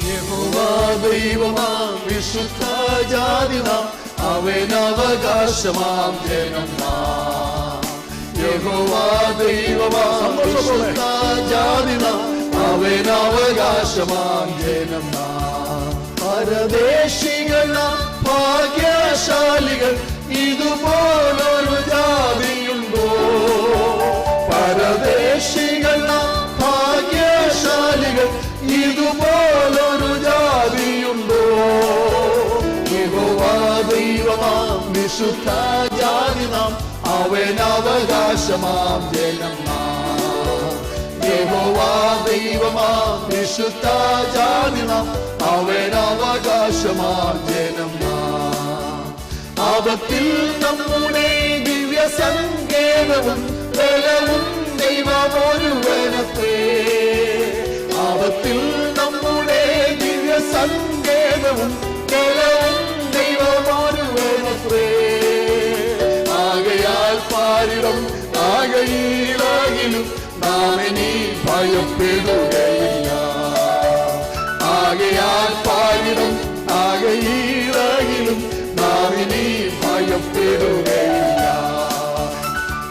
യഹോവാ ദൈവമാം വിശുദ്ധ ജാതി നാം, അവനവകാശമാം ജനം നാം. യഹോവാ ദൈവമാം വിശുദ്ധ ജാതി നാം, അവനവകാശമാം ജനം നാം. പരദേശികൾ നാം ഭാഗ്യശാലികൾ, ഇതുപോലൊരു ജാതിയുണ്ടോ? പരദേശികൾ നാം ഭാഗ്യശാലികൾ, ഇതുപോലൊരു ജാതിയുണ്ടോ? യഹോവാ ദൈവമാം വിശുദ്ധ ജാതി നാം, അവനവകാശമാം ജനം നാം. യഹോവാ ദൈവമാം വിശുദ്ധ ജാതി നാം, അവനവകാശമാം ജനം നാം. ആപത്തിൽ നമ്മുടെ ദിവ്യ സങ്കേതവും ബലവും ദൈവമൊരുവനത്രേ. ആപത്തിൽ നമ്മുടെ ദിവ്യ സങ്കേതവും ബലവും ദൈവമൊരുവനത്രേ. ആകയാൽ പാരിടം ആകയിലാകിലും നാം ഇനി ഭയപ്പെടുകയില്ല. ആകയാൽ പാരിടം ആകയിലാകിലും നാം ഇനി ഭയപ്പെടുകയില്ല.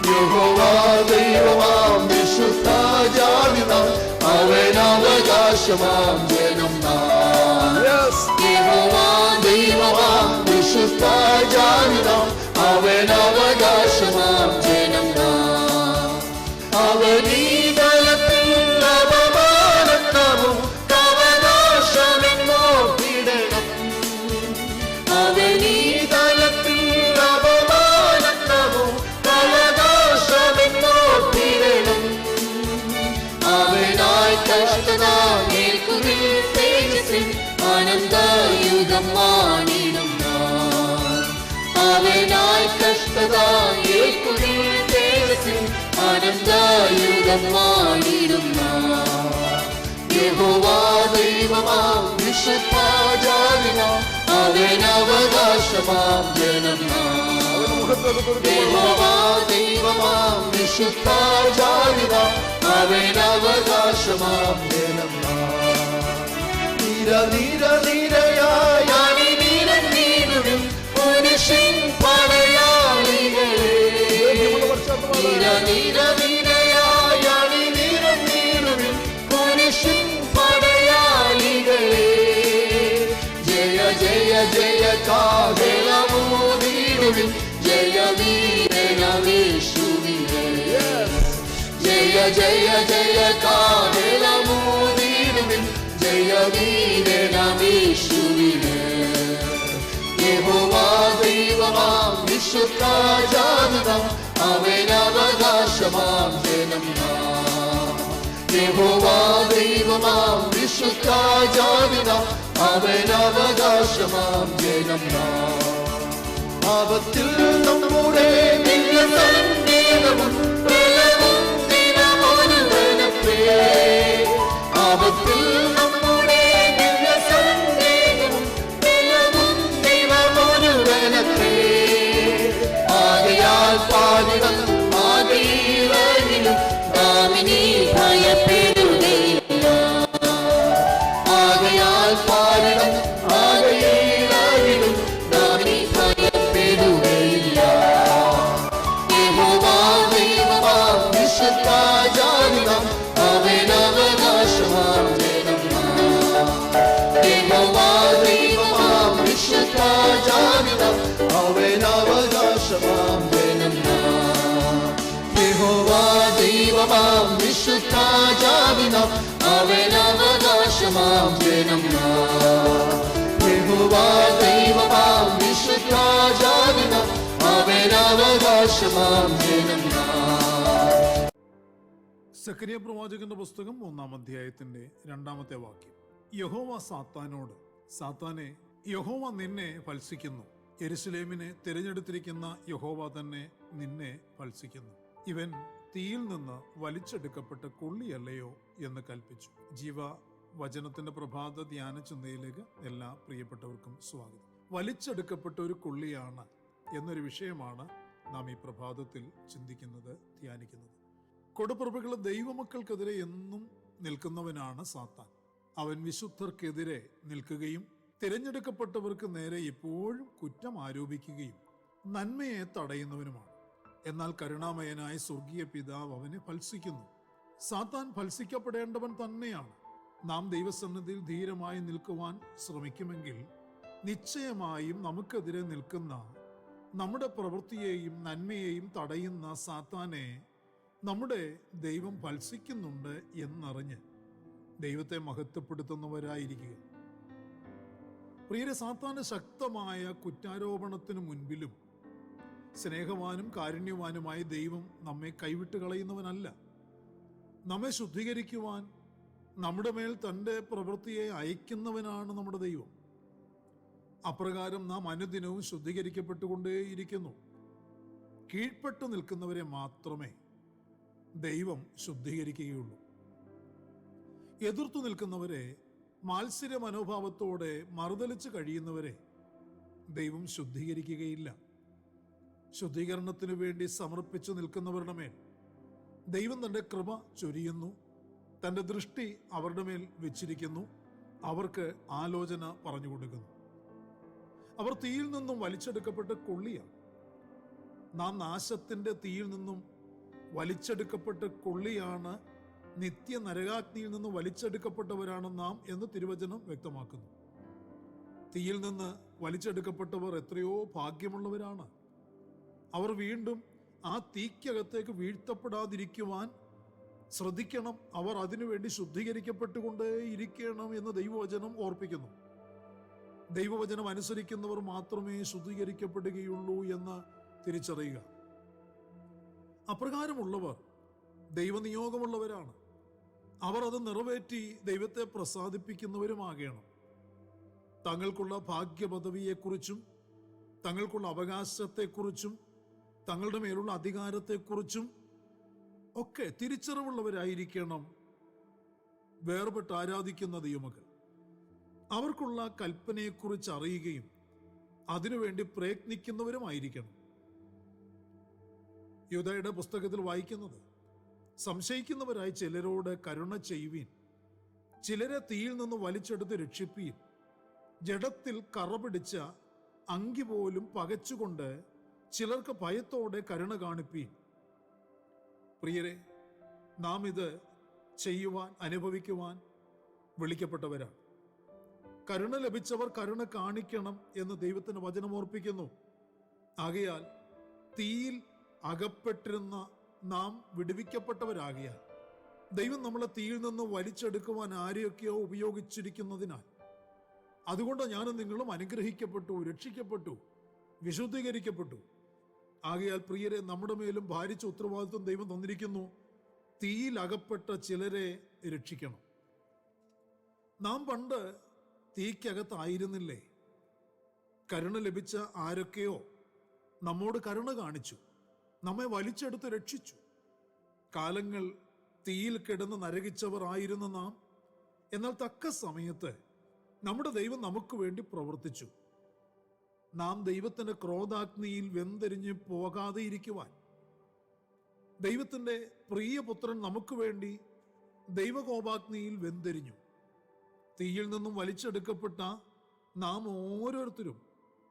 യഹോവാ ദൈവമാം വിശുദ്ധ ജാതി നാം, അവനവകാശമാം ജനം നാം. യഹോവാ ദൈവമാം വിശുദ്ധ ജാതി നാം, അവനവകാശമാം ജനം നാം. അവനീതലത്തിൽ അപമാനവും കവനാശമെന്നോർത്തിടണം. അവനീതലത്തിൽ അപമാനവും കവനാശമെന്നോർത്തിടണം. അവനായി കഷ്ടത ഏൽക്കുവിൽ തേജസ്സിൽ ആനന്ദയുഗം വാണിടും നാം. അവനായി കഷ്ടത ഏൽക്കുവിൽ തേജസ്സിൽ ആനന്ദയുഗം വാണിടും നാം. യഹോവാ ദൈവമാം വിശുദ്ധ ജാതി നാം, അവനവകാശമാം ജനം നാം. യഹോവാ ദൈവമാം വിശുദ്ധ ജാതി നാം, അവനവകാശമാം ജനം നാം. നിര നിര നിരയായ നീരും പുരുഷൻ പടയാളികളെ. നിര നിര നിരയായ നീരും പുരുഷൻ പടയാളികളെ. ജയ ജയ ജയ കാഹളമോദീരുവിൻ, ജയ വീരനവേശുവിനെ. ജയ ജയ ജയ കാഹളമോദീരുവിൻ, ജയ വീരനവേശുവിനെ. യഹോവാ ദൈവമാം വിശുദ്ധ ജാതി നാം, അവനവകാശമാം ജനം നാം. യഹോവാ ദൈവമാം വിശുദ്ധ ജാതി നാം, അവനവകാശമാം ജനം നാം. ആപത്തിൽ നമ്മുടെ ദിവ്യ സങ്കേതവും ബലവും ദൈവമൊരുവനത്രേ. ആപത്തിൽ നമ്മുടെ ദിവ്യ സങ്കേതവും ബലവും ദൈവമൊരുവനത്രേ. ആകയാൽ പാരിടം ആകയിലാകിലും നാം ഇനി ഭയപ്പെടുകയില്ല. ആകയാൽ പാരിടം ആകയിലാകിലും നാം ഇനി ഭയപ്പെടുകയില്ല. യഹോവാ ദൈവമാം വിശുദ്ധ ജാതി നാം, അവനവകാശമാം ജനം നാം. യഹോവാ ദൈവമാം വിശുദ്ധ ജാതി നാം, അവനവകാശമാം ജനം നാം. യഹോവാ ദൈവമാം വിശുദ്ധ ജാതി നാം, അവനവകാശമാം ജനം നാം. യഹോവാ ദൈവമാം വിശുദ്ധ ജാതി നാം, അവനവകാശമാം ജനം നാം. സഖരിയ പ്രവാചകന്റെ പുസ്തകം 1-ാം അധ്യായത്തിന്റെ 2-ാമത്തെ വാക്യം. യഹോവ സാത്താനോട്, സാത്താനെ, യഹോവ നിന്നെ ഭത്സിക്കുന്നു. യെരൂശലേമിനെ തിരഞ്ഞെടുത്തിരിക്കുന്ന യഹോവ തന്നെ നിന്നെ ഭത്സിക്കുന്നു. ഇവൻ തീയിൽ നിന്ന് വലിച്ചെടുക്കപ്പെട്ട കൊള്ളിയല്ലയോ എന്ന് കൽപ്പിച്ചു. വചനത്തിന്റെ പ്രഭാത ധ്യാന ചിന്തയിലേക്ക് എല്ലാ പ്രിയപ്പെട്ടവർക്കും സ്വാഗതം. വലിച്ചെടുക്കപ്പെട്ട ഒരു കൊള്ളിയാണ് എന്നൊരു വിഷയമാണ് നാം ഈ പ്രഭാതത്തിൽ ചിന്തിക്കുന്നത്, ധ്യാനിക്കുന്നത്. കൊടുപ്രഭുകളെ ദൈവമക്കൾക്കെതിരെ എന്നും നിൽക്കുന്നവനാണ് സാത്താൻ. അവൻ വിശുദ്ധർക്കെതിരെ നിൽക്കുകയും തിരഞ്ഞെടുക്കപ്പെട്ടവർക്ക് നേരെ എപ്പോഴും കുറ്റം ആരോപിക്കുകയും നന്മയെ തടയുന്നവനുമാണ്. എന്നാൽ കരുണാമയനായ സ്വർഗീയ പിതാവ് അവനെ ഭത്സിക്കുന്നു. സാത്താൻ ഭത്സിക്കപ്പെടേണ്ടവൻ തന്നെയാണ്. നാം ദൈവസന്നിധിയിൽ ധീരമായി നിൽക്കുവാൻ ശ്രമിക്കുമെങ്കിൽ നിശ്ചയമായും നമുക്കെതിരെ നിൽക്കുന്ന, നമ്മുടെ പ്രവൃത്തിയെയും നന്മയെയും തടയുന്ന സാത്താനെ നമ്മുടെ ദൈവം ഭത്സിക്കുന്നുണ്ട് എന്നറിഞ്ഞ് ദൈവത്തെ മഹത്വപ്പെടുത്തുന്നവരായിരിക്കുക. പ്രിയരെ, സാത്താന്റെ ശക്തമായ കുറ്റാരോപണത്തിന് മുൻപിലും സ്നേഹവാനും കാരുണ്യവാനുമായ ദൈവം നമ്മെ കൈവിട്ട് കളയുന്നവനല്ല. നമ്മെ ശുദ്ധീകരിക്കുവാൻ നമ്മുടെ മേൽ തൻ്റെ പ്രവൃത്തിയെ അയക്കുന്നവനാണ് നമ്മുടെ ദൈവം. അപ്രകാരം നാം അനുദിനവും ശുദ്ധീകരിക്കപ്പെട്ടുകൊണ്ടേയിരിക്കുന്നു. കീഴ്പ്പെട്ടു നിൽക്കുന്നവരെ മാത്രമേ ദൈവം ശുദ്ധീകരിക്കുകയുള്ളൂ. എതിർത്തു നിൽക്കുന്നവരെ, മാത്സര്യ മനോഭാവത്തോടെ മറുതലിച്ച് കഴിയുന്നവരെ ദൈവം ശുദ്ധീകരിക്കുകയില്ല. ശുദ്ധീകരണത്തിനു വേണ്ടി സമർപ്പിച്ചു നിൽക്കുന്നവരുടെ മേൽ ദൈവം തൻ്റെ കൃപ ചൊരിയുന്നു. തൻ്റെ ദൃഷ്ടി അവരുടെ മേൽ വെച്ചിരിക്കുന്നു. അവർക്ക് ആലോചന പറഞ്ഞു കൊടുക്കുന്നു. അവർ തീയിൽ നിന്നും വലിച്ചെടുക്കപ്പെട്ട കൊള്ളിയാണ്. നാം നാശത്തിന്റെ തീയിൽ നിന്നും വലിച്ചെടുക്കപ്പെട്ട കൊള്ളിയാണ്, നിത്യ നരകാഗ്നിയിൽ നിന്ന് വലിച്ചെടുക്കപ്പെട്ടവരാണ് നാം എന്ന് തിരുവചനം വ്യക്തമാക്കുന്നു. തീയിൽ നിന്ന് വലിച്ചെടുക്കപ്പെട്ടവർ എത്രയോ ഭാഗ്യമുള്ളവരാണ്. അവർ വീണ്ടും ആ തീക്കകത്തേക്ക് വീഴ്ത്തപ്പെടാതിരിക്കുവാൻ ശ്രദ്ധിക്കണം. അവർ അതിനുവേണ്ടി ശുദ്ധീകരിക്കപ്പെട്ടുകൊണ്ടേയിരിക്കണം എന്ന് ദൈവവചനം ഓർപ്പിക്കുന്നു. ദൈവവചനം അനുസരിക്കുന്നവർ മാത്രമേ ശുദ്ധീകരിക്കപ്പെടുകയുള്ളൂ എന്ന് തിരിച്ചറിയുക. അപ്രകാരമുള്ളവർ ദൈവനിയോഗമുള്ളവരാണ്. അവർ അത് നിറവേറ്റി ദൈവത്തെ പ്രസാദിപ്പിക്കുന്നവരുമാകണം. തങ്ങൾക്കുള്ള ഭാഗ്യപദവിയെക്കുറിച്ചും തങ്ങൾക്കുള്ള അവകാശത്തെക്കുറിച്ചും തങ്ങളുടെ മേലുള്ള അധികാരത്തെക്കുറിച്ചും ഒക്കെ തിരിച്ചറിവുള്ളവരായിരിക്കണം വേർപെട്ട് ആരാധിക്കുന്ന ദൈവമക്കൾ. അവർക്കുള്ള കൽപ്പനയെക്കുറിച്ച് അറിയുകയും അതിനുവേണ്ടി പ്രയത്നിക്കുന്നവരുമായിരിക്കണം. യൂദയുടെ പുസ്തകത്തിൽ വായിക്കുന്നത്, സംശയിക്കുന്നവരായി ചിലരോട് കരുണ ചെയ്യുവീൻ, ചിലരെ തീയിൽ നിന്ന് വലിച്ചെടുത്ത് രക്ഷിപ്പീൻ, ജഡത്തിൽ കറ പിടിച്ച അങ്കി പോലും പകച്ചുകൊണ്ട് ചിലർക്ക് ഭയത്തോടെ കരുണ കാണിപ്പീൻ. പ്രിയരെ, നാം ഇത് ചെയ്യുവാൻ, അനുഭവിക്കുവാൻ വിളിക്കപ്പെട്ടവരാണ്. കരുണ ലഭിച്ചവർ കരുണ കാണിക്കണം എന്ന് ദൈവത്തിന് വചനം ഓർപ്പിക്കുന്നു. ആകയാൽ തീയിൽ അകപ്പെട്ടിരുന്ന നാം വിടുവിക്കപ്പെട്ടവരാകിയാൽ ദൈവം നമ്മളെ തീയിൽ നിന്ന് വലിച്ചെടുക്കുവാൻ ആരെയൊക്കെയോ ഉപയോഗിച്ചിരിക്കുന്നതിനാൽ, അതുകൊണ്ട് ഞാനും നിങ്ങളും അനുഗ്രഹിക്കപ്പെട്ടു, രക്ഷിക്കപ്പെട്ടു, വിശുദ്ധീകരിക്കപ്പെട്ടു. ആകയാൽ പ്രിയരെ, നമ്മുടെ മേലും ഭാരിച്ച ഉത്തരവാദിത്വം ദൈവം തന്നിരിക്കുന്നു. തീയിൽ അകപ്പെട്ട ചിലരെ രക്ഷിക്കണം. നാം പണ്ട് തീക്കകത്തായിരുന്നില്ലേ? കരുണ ലഭിച്ച ആരൊക്കെയോ നമ്മോട് കരുണ കാണിച്ചു, നമ്മെ വലിച്ചെടുത്ത് രക്ഷിച്ചു. കാലങ്ങൾ തീയിൽ കിടന്ന് നരകിച്ചവർ ആയിരുന്നു നാം. എന്നാൽ തക്ക സമയത്ത് നമ്മുടെ ദൈവം നമുക്ക് വേണ്ടി പ്രവർത്തിച്ചു. നാം ദൈവത്തിന്റെ ക്രോധാഗ്നിയിൽ വെന്തെരിഞ്ഞ് പോകാതെ ഇരിക്കുവാൻ ദൈവത്തിന്റെ പ്രിയപുത്രൻ നമുക്ക് വേണ്ടി ദൈവകോപാഗ്നിയിൽ വെന്തെരിഞ്ഞു. തീയിൽ നിന്നും വലിച്ചെടുക്കപ്പെട്ട നാം ഓരോരുത്തരും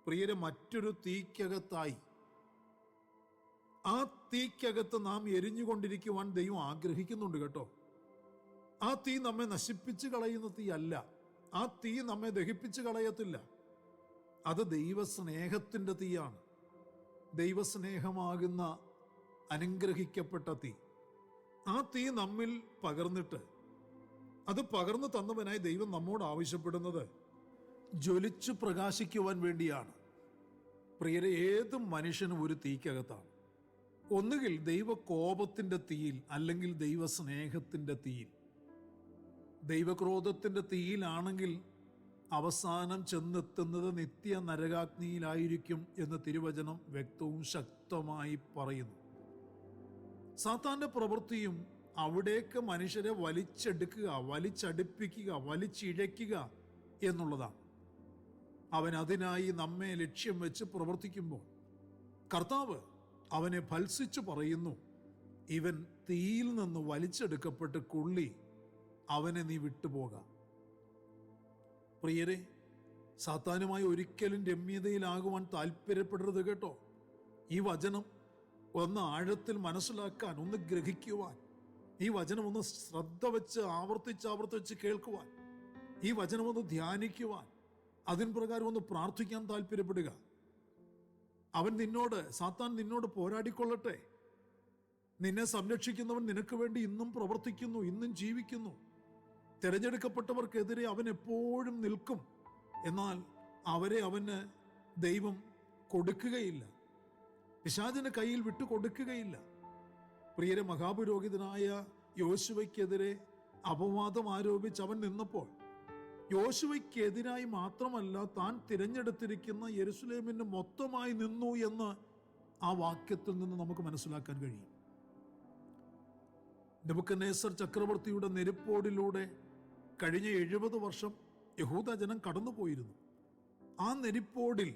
പ്രിയരെ മറ്റൊരു തീക്കകത്തായി. ആ തീക്കകത്ത് നാം എരിഞ്ഞുകൊണ്ടിരിക്കുവാൻ ദൈവം ആഗ്രഹിക്കുന്നുണ്ട് കേട്ടോ. ആ തീ നമ്മെ നശിപ്പിച്ച് കളയുന്ന തീ അല്ല. ആ തീ നമ്മെ ദഹിപ്പിച്ച് കളയത്തില്ല. അത് ദൈവസ്നേഹത്തിൻ്റെ തീയാണ്. ദൈവസ്നേഹമാകുന്ന അനുഗ്രഹിക്കപ്പെട്ട തീ. ആ തീ നമ്മിൽ പകർന്നിട്ട്, അത് പകർന്നു തന്നവനായി ദൈവം നമ്മോട് ആവശ്യപ്പെടുന്നത് ജ്വലിച്ചു പ്രകാശിക്കുവാൻ വേണ്ടിയാണ്. പ്രിയരെ, ഏത് മനുഷ്യനും ഒരു തീക്കകത്താണ്. ഒന്നുകിൽ ദൈവകോപത്തിന്റെ തീയിൽ, അല്ലെങ്കിൽ ദൈവസ്നേഹത്തിന്റെ തീയിൽ. ദൈവക്രോധത്തിന്റെ തീയിലാണെങ്കിൽ അവസാനം ചെന്നെത്തുന്നത് നിത്യ നരകാഗ്നിയിലായിരിക്കും എന്ന് തിരുവചനം വ്യക്തവും ശക്തമായി പറയുന്നു. സാത്താന്റെ പ്രവൃത്തിയും അവിടേക്ക് മനുഷ്യരെ വലിച്ചെടുക്കുക, വലിച്ചടുപ്പിക്കുക, വലിച്ചിഴയ്ക്കുക എന്നുള്ളതാണ്. അവൻ അതിനായി നമ്മെ ലക്ഷ്യം വെച്ച് പ്രവർത്തിക്കുമ്പോൾ കർത്താവ് അവനെ ഭത്സിച്ചു പറയുന്നു, ഇവൻ തീയിൽ നിന്ന് വലിച്ചെടുക്കപ്പെട്ട് കൊള്ളി, അവനെ നീ വിട്ടുപോകാം. പ്രിയരെ, സാത്താനുമായി ഒരിക്കലും രമ്യതയിലാകുവാൻ താല്പര്യപ്പെടരുത് കേട്ടോ. ഈ വചനം ഒന്ന് ആഴത്തിൽ മനസ്സിലാക്കാൻ, ഒന്ന് ഗ്രഹിക്കുവാൻ, ഈ വചനം ഒന്ന് ശ്രദ്ധ വെച്ച് ആവർത്തിച്ച് കേൾക്കുവാൻ, ഈ വചനം ഒന്ന് ധ്യാനിക്കുവാൻ, അതിന് പ്രകാരം ഒന്ന് പ്രാർത്ഥിക്കാൻ താല്പര്യപ്പെടുക. സാത്താൻ നിന്നോട് പോരാടിക്കൊള്ളട്ടെ. നിന്നെ സംരക്ഷിക്കുന്നവൻ നിനക്ക് വേണ്ടി ഇന്നും പ്രവർത്തിക്കുന്നു, ഇന്നും ജീവിക്കുന്നു. തിരഞ്ഞെടുക്കപ്പെട്ടവർക്കെതിരെ അവൻ എപ്പോഴും നിൽക്കും. എന്നാൽ അവരെ അവന് ദൈവം കൊടുക്കുകയില്ല, പിശാചിന്റെ കയ്യിൽ വിട്ടു കൊടുക്കുകയില്ല. പ്രിയരെ, മഹാപുരോഹിതനായ യോശുവയ്ക്കെതിരെ അപവാദം ആരോപിച്ച് അവൻ നിന്നപ്പോൾ യോശുവയ്ക്കെതിരായി മാത്രമല്ല, താൻ തിരഞ്ഞെടുത്തിരിക്കുന്ന യെരുശലേമിന് മൊത്തമായി നിന്നു എന്ന് ആ വാക്യത്തിൽ നിന്ന് നമുക്ക് മനസ്സിലാക്കാൻ കഴിയും. നെബൂഖദ്നേസർ ചക്രവർത്തിയുടെ നെരിപ്പോടിലൂടെ കഴിഞ്ഞ 70 വർഷം യഹൂദ ജനം കടന്നുപോയിരുന്നു. ആ നെരിപ്പോടിൽ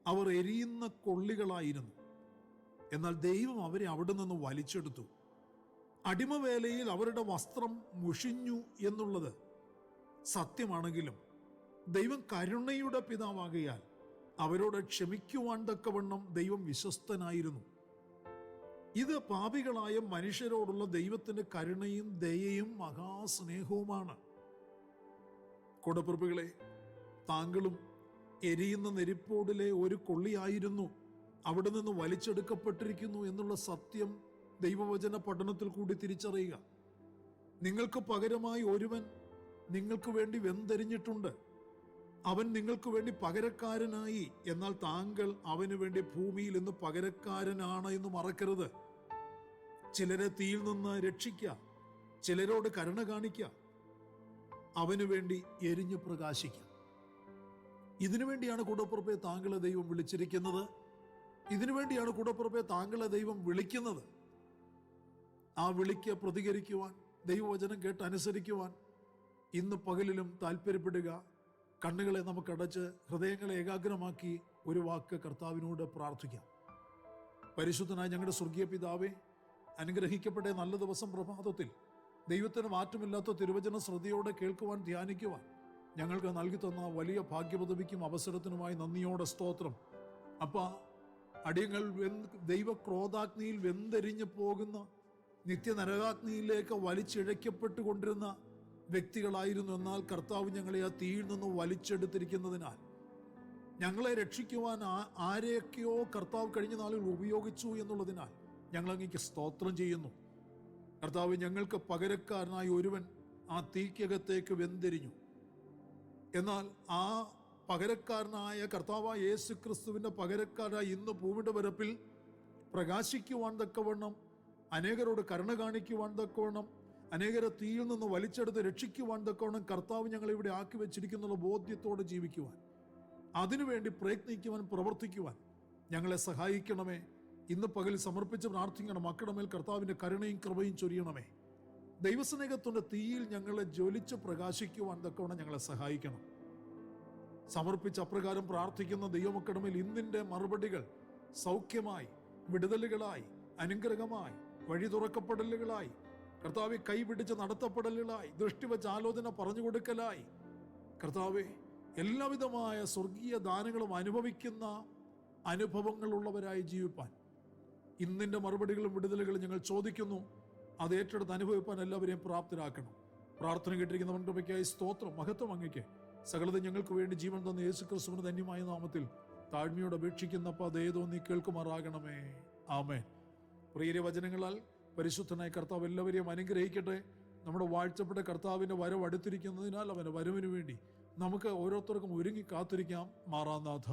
അവർ എരിയുന്ന കൊള്ളികളായിരുന്നു. എന്നാൽ ദൈവം അവരെ അവിടെ നിന്ന് വലിച്ചെടുത്തു. അടിമവേലയിൽ അവരുടെ വസ്ത്രം മുഷിഞ്ഞു എന്നുള്ളത് സത്യമാണെങ്കിലും ദൈവം കരുണയുടെ പിതാവാകയാൽ അവരോട് ക്ഷമിക്കുവാൻ തക്കവണ്ണം ദൈവം വിശ്വസ്തനായിരുന്നു. ഇത് പാപികളായ മനുഷ്യരോടുള്ള ദൈവത്തിന്റെ കരുണയും ദയയും മഹാസ്നേഹവുമാണ്. കൂടപ്പിറപ്പുകളെ, താങ്കളും എരിയുന്ന നെരിപ്പോടിലെ ഒരു കൊള്ളിയായിരുന്നു, അവിടെ നിന്ന് വലിച്ചെടുക്കപ്പെട്ടിരിക്കുന്നു എന്നുള്ള സത്യം ദൈവവചന പഠനത്തിൽ കൂടി തിരിച്ചറിയുക. നിങ്ങൾക്ക് പകരമായി ഒരുവൻ നിങ്ങൾക്ക് വേണ്ടി വെന്തെരിഞ്ഞിട്ടുണ്ട്. അവൻ നിങ്ങൾക്ക് വേണ്ടി പകരക്കാരനായി. എന്നാൽ താങ്കൾ അവന് വേണ്ടി ഭൂമിയിൽ ഇന്ന് പകരക്കാരനാണ് എന്ന് മറക്കരുത്. ചിലരെ തീയിൽ നിന്ന് രക്ഷിക്കുക, ചിലരോട് കരുണ കാണിക്കുക, അവന് വേണ്ടി എരിഞ്ഞു പ്രകാശിക്കുക. ഇതിനു വേണ്ടിയാണ് കൂടപ്പുറപ്പെ താങ്കളെ ദൈവം വിളിച്ചിരിക്കുന്നത്. ഇതിനു വേണ്ടിയാണ് കൂടപ്പുറപ്പെ താങ്കളെ ദൈവം വിളിക്കുന്നത്. ആ വിളിക്ക് പ്രതികരിക്കുവാൻ, ദൈവവചനം കേട്ട് അനുസരിക്കുവാൻ ഇന്ന് പകലിലും താല്പര്യപ്പെടുക. കണ്ണുകളെ നമുക്കടച്ച് ഹൃദയങ്ങളെ ഏകാഗ്രമാക്കി ഒരു വാക്ക് കർത്താവിനോട് പ്രാർത്ഥിക്കാം. പരിശുദ്ധനായ ഞങ്ങളുടെ സ്വർഗീയ പിതാവേ, അനുഗ്രഹിക്കപ്പെട്ട നല്ല ദിവസം പ്രഭാതത്തിൽ ദൈവത്തിന് മാറ്റമില്ലാത്ത തിരുവചന ശ്രദ്ധയോടെ കേൾക്കുവാൻ, ധ്യാനിക്കുവാൻ ഞങ്ങൾക്ക് നൽകി തന്ന വലിയ ഭാഗ്യപദവിക്കും അവസരത്തിനുമായി നന്ദിയോടെ സ്തോത്രം. അപ്പാ, അടിയങ്ങൾ ദൈവക്രോധാഗ്നിയിൽ വെന്തെരിഞ്ഞു പോകുന്ന നിത്യനരകാഗ്നിയിലേക്ക് വലിച്ചിഴയ്ക്കപ്പെട്ടുകൊണ്ടിരുന്ന വ്യക്തികളായിരുന്നു. എന്നാൽ കർത്താവ് ഞങ്ങളെ ആ തീയിൽ നിന്ന് വലിച്ചെടുത്തിരിക്കുന്നതിനാൽ ഞങ്ങളെ രക്ഷിക്കുവാൻ ആരെയൊക്കെയോ കർത്താവ് കഴിഞ്ഞ നാളിൽ ഉപയോഗിച്ചു എന്നുള്ളതിനാൽ ഞങ്ങൾ അങ്ങേക്ക് സ്തോത്രം ചെയ്യുന്നു. കർത്താവ്, ഞങ്ങൾക്ക് പകരക്കാരനായ ഒരുവൻ ആ തീക്കകത്തേക്ക് വെന്തെരിഞ്ഞു. എന്നാൽ ആ പകരക്കാരനായ കർത്താവായ യേശു ക്രിസ്തുവിന്റെ പകരക്കാരായി ഇന്ന് ഭൂമിയുടെ പരപ്പിൽ പ്രകാശിക്കുവാൻ തക്കവണ്ണം, അനേകരോട് കരുണ കാണിക്കുവാൻ തക്കവണ്ണം, അനേകരെ തീയിൽ നിന്ന് വലിച്ചെടുത്ത് രക്ഷിക്കുവാൻ തക്കവണ്ണം കർത്താവ് ഞങ്ങളെ ഇവിടെ ആക്കി വെച്ചിരിക്കുന്ന ബോധ്യത്തോടെ ജീവിക്കുവാൻ, അതിനുവേണ്ടി പ്രയത്നിക്കുവാൻ, പ്രവർത്തിക്കുവാൻ ഞങ്ങളെ സഹായിക്കണമേ. ഇന്ന് പകൽ സമർപ്പിച്ച് പ്രാർത്ഥിക്കണം. മക്കളുടെ മേൽ കർത്താവിന്റെ കരുണയും കൃപയും ചൊരിയണമേ. ദൈവസ്നേഹത്തിന്റെ തീയിൽ ഞങ്ങളെ ജ്വലിച്ച് പ്രകാശിക്കുവാൻ തക്കവണ്ണം ഞങ്ങളെ സഹായിക്കണം. സമർപ്പിച്ച് അപ്രകാരം പ്രാർത്ഥിക്കുന്ന ദൈവമക്കളുടെ മേൽ ഇന്നിന്റെ മറുപടികൾ സൗഖ്യമായി, വിടുതലുകളായി, അനുഗ്രഹമായി, വഴി തുറക്കപ്പെടലുകളായി, കർത്താവെ കൈപിടിച്ച് നടത്തപ്പെടലുകളായി, ദൃഷ്ടിവെച്ച് ആലോചന പറഞ്ഞു കൊടുക്കലായി, കർത്താവെ എല്ലാവിധമായ സ്വർഗീയ ദാനങ്ങളും അനുഭവിക്കുന്ന അനുഭവങ്ങളുള്ളവരായി ജീവിപ്പാൻ ഇന്നിന്റെ മറുപടികളും വിടുതലുകളും ഞങ്ങൾ ചോദിക്കുന്നു. അത് ഏറ്റെടുത്ത് അനുഭവിപ്പാൻ എല്ലാവരെയും പ്രാപ്തരാക്കണം. പ്രാർത്ഥന കേട്ടിരിക്കുന്നവരുടെ കൃപയ്ക്കായി സ്തോത്രം. മഹത്വം അങ്ങയ്ക്ക്. സകലതും ഞങ്ങൾക്ക് വേണ്ടി ജീവൻ തന്ന യേശു ക്രിസ്തുവിന്റെ ധന്യമായ നാമത്തിൽ താഴ്മയോട് അപേക്ഷിക്കുന്നപ്പോൾ അതേതോ നീ കേൾക്കുമാറാകണമേ. ആമേൻ. പ്രിയ വചനങ്ങളാൽ പരിശുദ്ധനായ കർത്താവ് എല്ലാവരെയും അനുഗ്രഹിക്കട്ടെ. നമ്മുടെ വാഴ്ചപ്പെട്ട കർത്താവിന്റെ വരവ് അടുത്തിരിക്കുന്നതിനാൽ അവന്റെ വരവിന് വേണ്ടി നമുക്ക് ഓരോരുത്തർക്കും ഒരുങ്ങി കാത്തിരിക്കാം. മാറാനാഥ.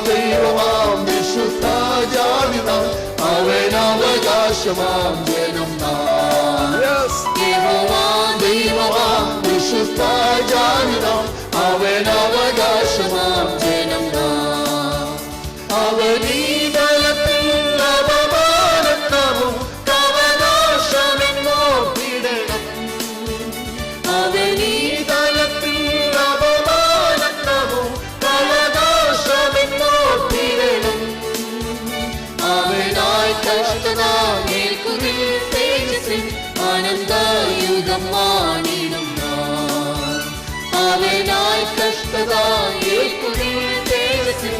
ദൈവമാം വിശുദ്ധ ജാതിനാം അവനവകാശമാം ജനം ദൈവമാം വിശുദ്ധ ജാതിനാം അവനവകാശമാം ജനം അവനീതലത്തിൽ അപമാനവും കവനാശമെന്നോ പീഡനം അവനീതലത്തിൽ അപമാനവും കവനാശമെന്നോ പീഡനം അവനായി കഷ്ടതായേൽക്കുവിൻ തേജസ്സിൽ ആനന്ദയുഗം വാണിടും നാം. അവനായി കഷ്ടതായേൽക്കുവിൻ തേജസ്സിൽ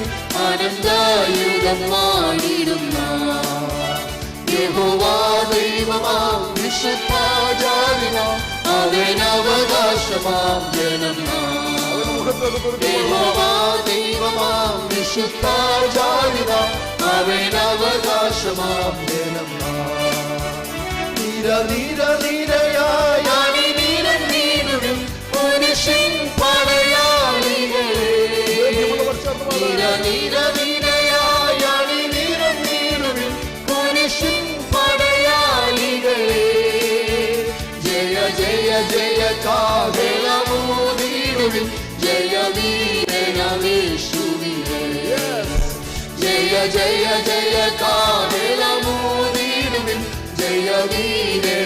ആനന്ദയുഗം വാണിടും നാം. യഹോവാ ദൈവമാം വിശുദ്ധ ജാതിനാം അവനവകാശമാം ജനം നാം. യഹോവാ ദൈവമാം വിശുദ്ധ ജാതിനാം അവനവകാശമാം ജനം നാം. നിര നിര നിരയായ അണിനിരം നീടും പുരുഷൻ പടയാളികളെ. നിര നിര നിരയായ അണിനിരം നീടും പുരുഷൻ പടയാളികളെ. ജയ ജയ ജയ കാഹളമൂതിടുവിൻ ജയവീരനേശുവിനെ. ജയ ജയ ജയ കാഹളമൂതിടുവിൻ ജയവീരനേശുവിനെ.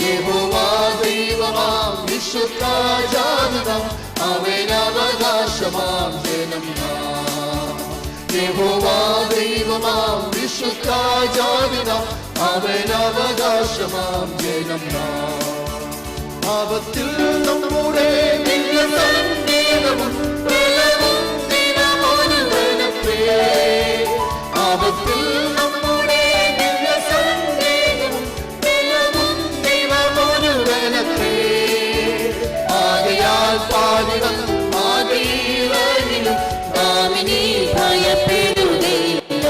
യഹോവാ ദൈവമാം വിശുദ്ധ ജാതിനാം അവനവകാശമാം ജനം നാം. യഹോവാ ദൈവമാം വിശുദ്ധ ജാതിനാം അവനവകാശമാം ജനം നാം. ആപത്തിൽ നമ്മുടെ സന്ദേഹവും ബലവും ദിനമൊരുവനത്രേ. ആപത്തിൽ നമ്മുടെ സന്ദേഹവും ബലവും ദിനമൊരുവനത്രേ. ആകയാൽ പാതിരം ആകയിലും നാമിനി ഭയപ്പെടുകയില്ല.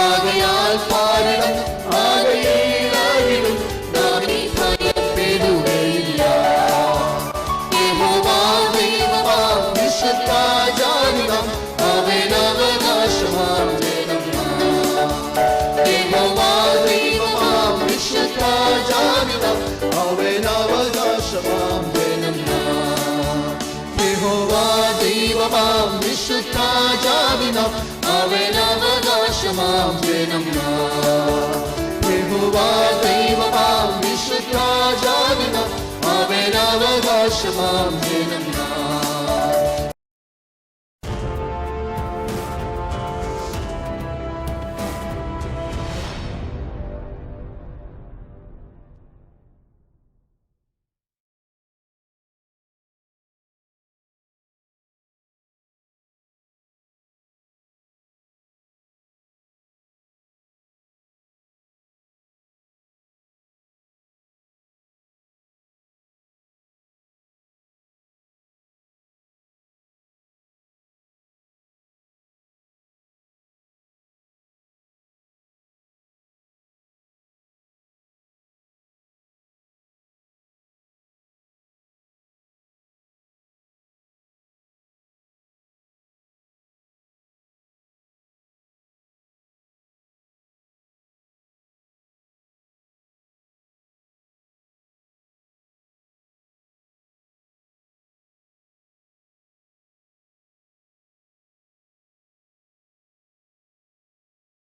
ആകയാൽ പാതിരം ആകയിലും നാമിനി ഭയപ്പെടുകയില്ല. യഹോവാ ദൈവമാം വിശുദ്ധ ജാതിനാം അവനവകാശമാം ജനം നാം. യഹോവാ ദൈവമാം വിശുദ്ധ ജാതിനാം അവനവകാശമാം ജനം നാം. യഹോവാ ദൈവമാം വിശുദ്ധ ജാതിനാം അവനവകാശമാം ജനം നാം. യഹോവാ ദൈവമാം വിശുദ്ധ ജാതിനാം അവനവകാശമാം ജനം നാം.